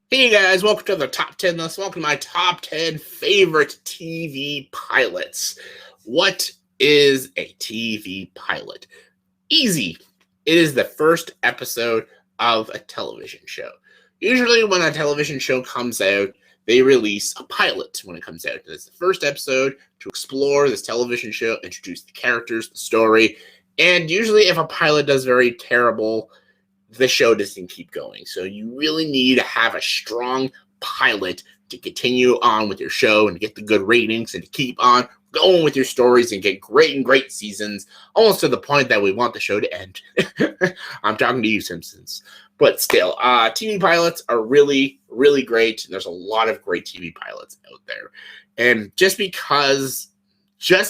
Hey guys, welcome to the top 10 list. Welcome to my top 10 favorite TV pilots. What is a TV pilot? Easy. It is the first episode of a television show. Usually, when a television show comes out, they release a pilot when it comes out. It's the first episode to explore this television show, introduce the characters, the story, and usually, if a pilot does very terrible, the show doesn't keep going. So you really need to have a strong pilot to continue on with your show and get the good ratings and to keep on going with your stories and get great seasons, almost to the point that we want the show to end. I'm talking to you, Simpsons. But still, TV pilots are really great. There's a lot of great TV pilots out there. And just because, I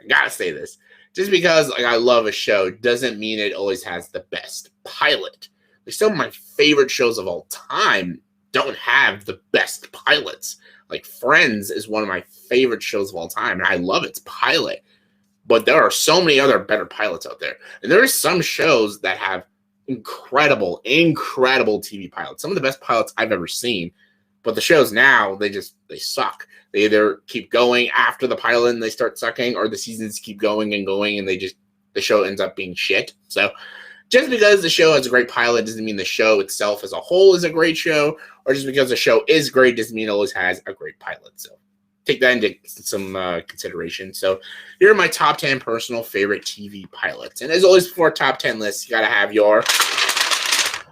gotta say this, just because I love a show doesn't mean it always has the best pilot. Like some of my favorite shows of all time don't have the best pilots. Like Friends is one of my favorite shows of all time, and I love its pilot. But there are so many other better pilots out there. And there are some shows that have incredible TV pilots. Some of the best pilots I've ever seen. But the shows now, they suck. They either keep going after the pilot and they start sucking, or the seasons keep going and the show ends up being shit. So just because the show has a great pilot doesn't mean the show itself as a whole is a great show, or just because the show is great doesn't mean it always has a great pilot. So take that into some consideration. So here are my top 10 personal favorite TV pilots. And as always, for top 10 lists, you got to have your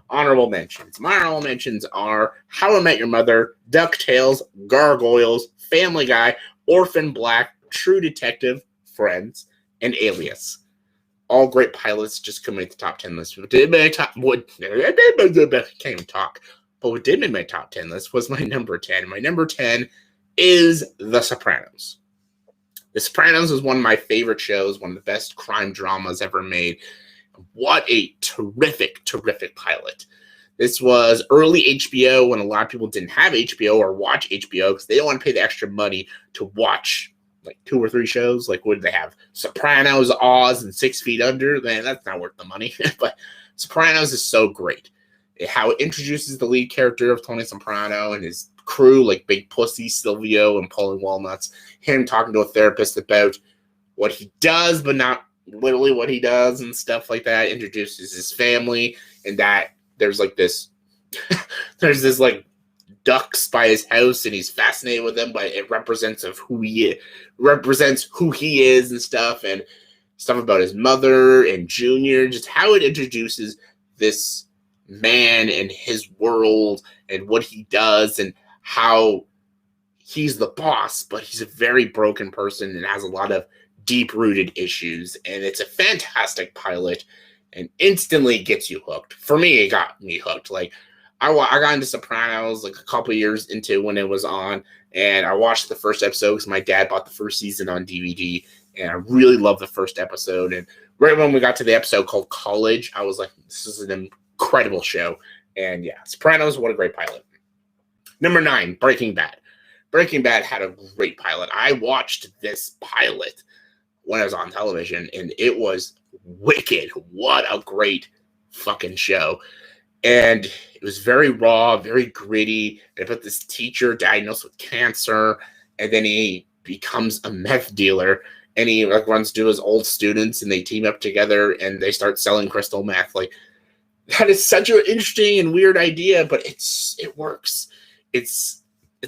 honorable mentions. My honorable mentions are How I Met Your Mother, DuckTales, Gargoyles, Family Guy, Orphan Black, True Detective, Friends, and Alias. All great pilots, just couldn't make the top 10 list. What did make can't even talk. But what did make my top 10 list was my number 10. My number 10 is The Sopranos. The Sopranos is one of my favorite shows, one of the best crime dramas ever made. What a terrific pilot. This was early HBO when a lot of people didn't have HBO or watch HBO because they don't want to pay the extra money to watch like 2 or 3 shows. Like, what did they have? Sopranos, Oz, and 6 Feet Under? Man, that's not worth the money. But Sopranos is so great. How it introduces the lead character of Tony Soprano and his crew, like Big Pussy, Silvio, and Paulie Walnuts. Him talking to a therapist about what he does, but not literally what he does and stuff like that. Introduces his family, and that there's like this there's this like ducks by his house, and he's fascinated with them, but it represents who he is and stuff about his mother and Junior, just how it introduces this man and his world and what he does and how he's the boss, but he's a very broken person and has a lot of deep-rooted issues, and it's a fantastic pilot and instantly gets you hooked. For me, it got me hooked. Like, I got into Sopranos like a couple years into when it was on, and I watched the first episode because my dad bought the first season on DVD, and I really loved the first episode. And right when we got to the episode called College, I was like, this is an incredible show. And yeah, Sopranos, what a great pilot. Number 9, Breaking Bad. Breaking Bad had a great pilot. I watched this pilot when I was on television, and it was wicked. What a great fucking show. And it was very raw, very gritty. And about this teacher diagnosed with cancer, and then he becomes a meth dealer, and he like runs to his old students, and they team up together, and they start selling crystal meth. Like, that is such an interesting and weird idea, but it works. It's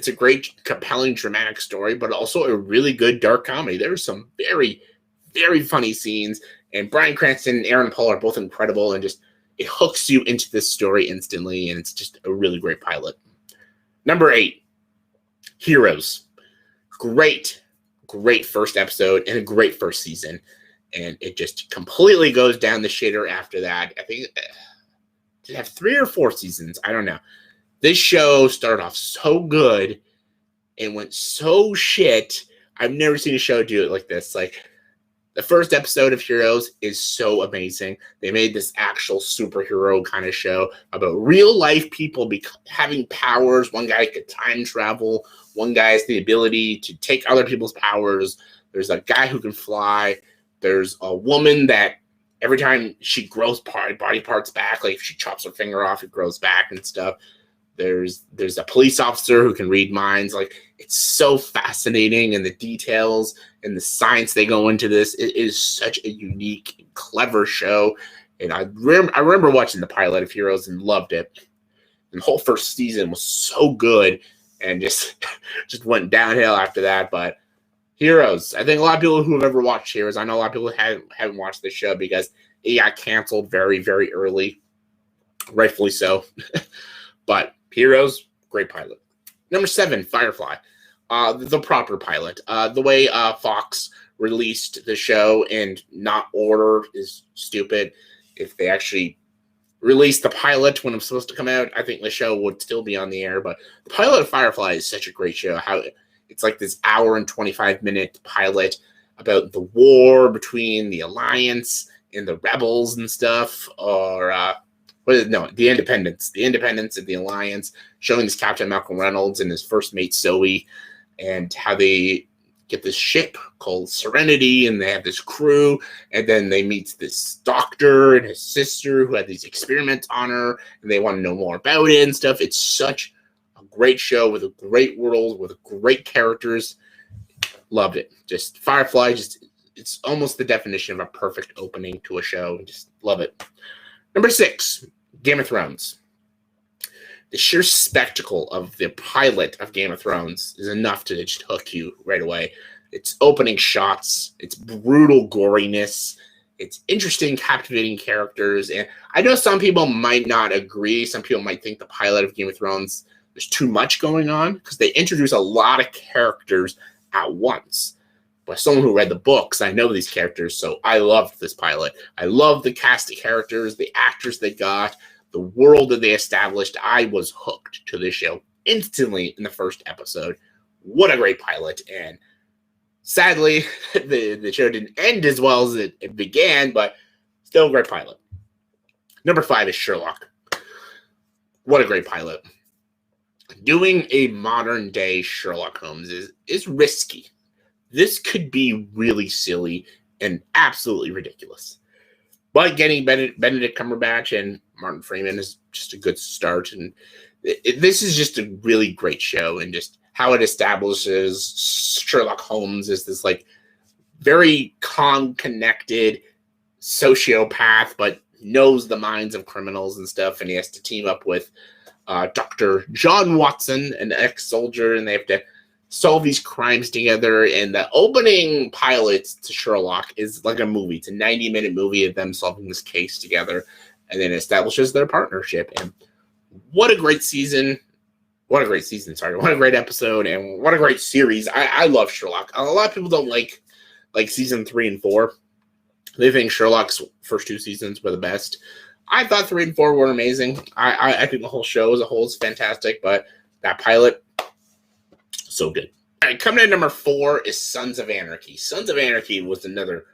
a great, compelling, dramatic story, but also a really good dark comedy. There's some very funny scenes, and Bryan Cranston and Aaron Paul are both incredible, and just it hooks you into this story instantly, and it's just a really great pilot. Number 8, Heroes. Great first episode and a great first season, and it just completely goes down the shitter after that. I think did it have 3 or 4 seasons? I don't know. This show started off so good and went so shit. I've never seen a show do it like this. Like, the first episode of Heroes is so amazing. They made this actual superhero kind of show about real life people having powers. One guy could time travel. One guy has the ability to take other people's powers. There's a guy who can fly. There's a woman that every time she grows body parts back, like if she chops her finger off, it grows back and stuff. There's a police officer who can read minds. Like, it's so fascinating, and the details and the science they go into this. It is such a unique, clever show. And I remember watching the pilot of Heroes and loved it. And the whole first season was so good, and just went downhill after that. But Heroes, I think a lot of people who have ever watched Heroes, I know a lot of people haven't watched the show because it got canceled very, very early, rightfully so. But Heroes, great pilot. Number 7, Firefly, the proper pilot. The way Fox released the show in not order is stupid. If they actually released the pilot when it was supposed to come out, I think the show would still be on the air. But the pilot of Firefly is such a great show. How it's like this hour and 25-minute pilot about the war between the Alliance and the rebels and stuff, or the Independents. The Independents and the Alliance, showing this Captain Malcolm Reynolds and his first mate Zoe, and how they get this ship called Serenity, and they have this crew, and then they meet this doctor and his sister who had these experiments on her, and they want to know more about it and stuff. It's such a great show with a great world, with great characters. Loved it. Just Firefly, it's almost the definition of a perfect opening to a show. Just love it. Number 6, Game of Thrones. The sheer spectacle of the pilot of Game of Thrones is enough to just hook you right away. Its opening shots, its brutal goriness, its interesting, captivating characters. And I know some people might not agree. Some people might think the pilot of Game of Thrones, there's too much going on, because they introduce a lot of characters at once. But someone who read the books, I know these characters, so I loved this pilot. I loved the cast of characters, the actors they got, the world that they established. I was hooked to this show instantly in the first episode. What a great pilot. And sadly, the show didn't end as well as it began, but still a great pilot. Number 5 is Sherlock. What a great pilot. Doing a modern day Sherlock Holmes is risky. This could be really silly and absolutely ridiculous. But getting Benedict Cumberbatch and Martin Freeman is just a good start. And this is just a really great show. And just how it establishes Sherlock Holmes as this like very calm, connected sociopath, but knows the minds of criminals and stuff. And he has to team up with Dr. John Watson, an ex-soldier, and they have to solve these crimes together. And the opening pilot to Sherlock is like a movie. It's a 90-minute movie of them solving this case together, and then it establishes their partnership. And what a great season. What a great season, sorry. What a great episode, and what a great series. I love Sherlock. A lot of people don't like season 3 and 4. They think Sherlock's first 2 seasons were the best. I thought 3 and 4 were amazing. I think the whole show as a whole is fantastic, but that pilot, so good. All right, coming in number 4 is Sons of Anarchy. Sons of Anarchy was another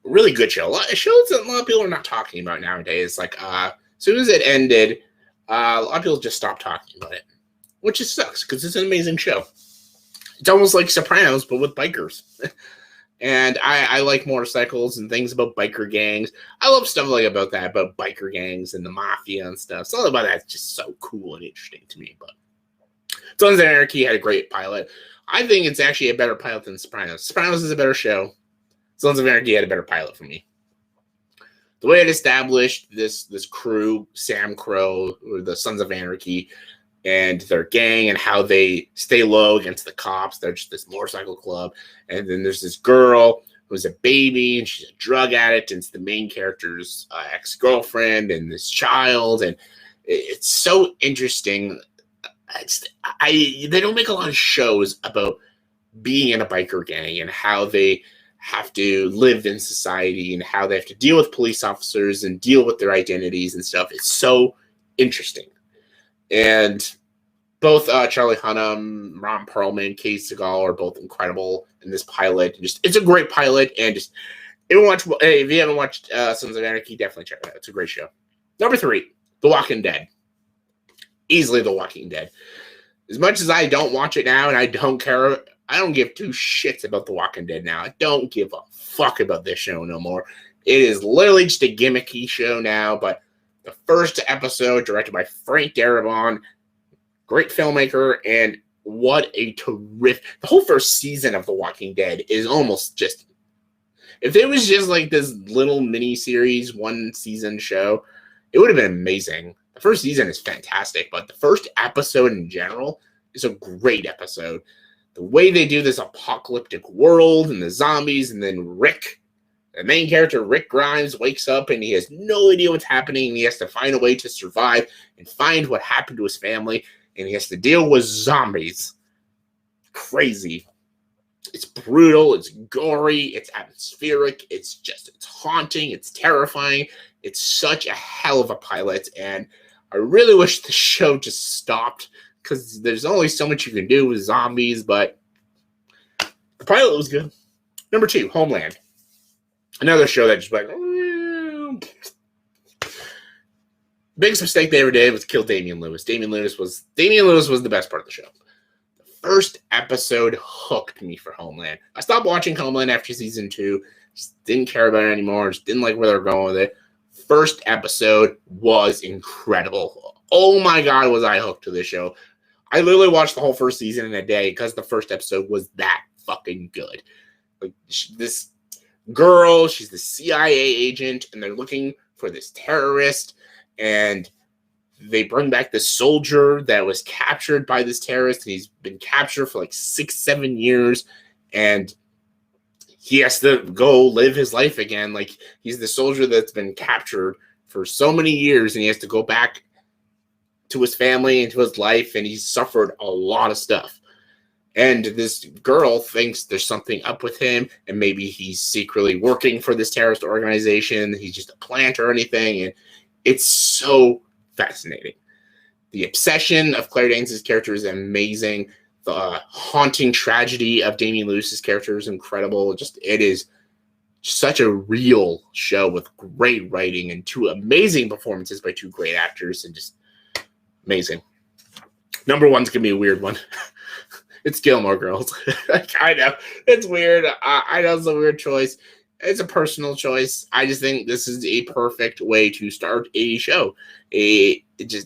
really good show. Shows that a lot of people are not talking about nowadays. Like, as soon as it ended, a lot of people just stopped talking about it, which just sucks because it's an amazing show. It's almost like Sopranos, but with bikers. And I like motorcycles and things about biker gangs. I love stuff like about that, about biker gangs and the mafia and stuff. Something about that's just so cool and interesting to me. But Sons of Anarchy had a great pilot. I think it's actually a better pilot than Sopranos. Sopranos is a better show. Sons of Anarchy had a better pilot for me. The way it established this crew, Sam Crow, or the Sons of Anarchy, and their gang, and how they stay low against the cops. They're just this motorcycle club. And then there's this girl who's a baby, and she's a drug addict, and it's the main character's ex-girlfriend and this child. And it's so interesting. They don't make a lot of shows about being in a biker gang and how they have to live in society and how they have to deal with police officers and deal with their identities and stuff. It's so interesting. And both Charlie Hunnam, Ron Perlman, Katie Seagal are both incredible in this pilot. It's a great pilot, and just if you haven't watched Sons of Anarchy, definitely check it out. It's a great show. Number 3, The Walking Dead. Easily The Walking Dead. As much as I don't watch it now, and I don't care, I don't give 2 shits about The Walking Dead now. I don't give a fuck about this show no more. It is literally just a gimmicky show now, but the first episode, directed by Frank Darabont, Great filmmaker, and what a terrific... The whole first season of The Walking Dead is almost just... If it was just like this little mini-series, one-season show, it would have been amazing. The first season is fantastic, but the first episode in general is a great episode. The way they do this apocalyptic world and the zombies, and then Rick, the main character, Rick Grimes, wakes up and he has no idea what's happening, and he has to find a way to survive and find what happened to his family, and he has to deal with zombies. Crazy. It's brutal, it's gory, it's atmospheric, it's haunting, it's terrifying. It's such a hell of a pilot, and I really wish the show just stopped, because there's only so much you can do with zombies, but the pilot was good. Number 2, Homeland. Another show that just went... Biggest mistake they ever did was kill Damian Lewis. Damian Lewis was the best part of the show. The first episode hooked me for Homeland. I stopped watching Homeland after season 2. Just didn't care about it anymore. Just didn't like where they were going with it. First episode was incredible. Oh my God, was I hooked to this show. I literally watched the whole first season in a day because the first episode was that fucking good. Like, this girl, she's the CIA agent, and they're looking for this terrorist, and they bring back this soldier that was captured by this terrorist, and he's been captured for like 6-7 years, and he has to go live his life again. Like, he's the soldier that's been captured for so many years, and he has to go back to his family and to his life, and he's suffered a lot of stuff. And this girl thinks there's something up with him, and maybe he's secretly working for this terrorist organization. He's just a plant or anything, and it's so fascinating. The obsession of Claire Danes' character is amazing. The haunting tragedy of Damian Lewis's character is incredible. It is such a real show with great writing and 2 amazing performances by 2 great actors, and just amazing. Number 1's gonna be a weird one. It's Gilmore Girls. I know it's weird. I know it's a weird choice. It's a personal choice. I just think this is a perfect way to start a show. It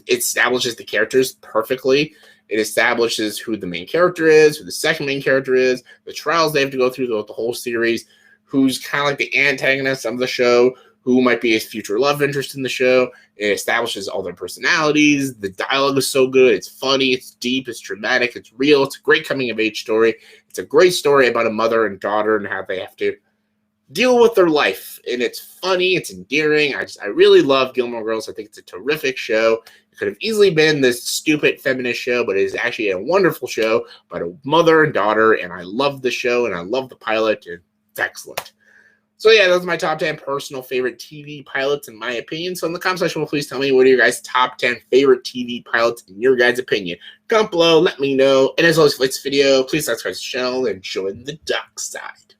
establishes the characters perfectly. It establishes who the main character is, who the second main character is, the trials they have to go through throughout the whole series, who's kind of like the antagonist of the show, who might be his future love interest in the show. It establishes all their personalities. The dialogue is so good. It's funny. It's deep. It's dramatic. It's real. It's a great coming-of-age story. It's a great story about a mother and daughter and how they have to deal with their life. And it's funny. It's endearing. I really love Gilmore Girls. I think it's a terrific show. It could have easily been this stupid feminist show, but it is actually a wonderful show about a mother and daughter, and I love the show, and I love the pilot, and it's excellent. So yeah, those are my top 10 personal favorite TV pilots in my opinion. So in the comment section, please tell me what are your guys' top 10 favorite TV pilots in your guys' opinion. Comment below, let me know. And as always, for this video, please subscribe to the channel and join the dark side.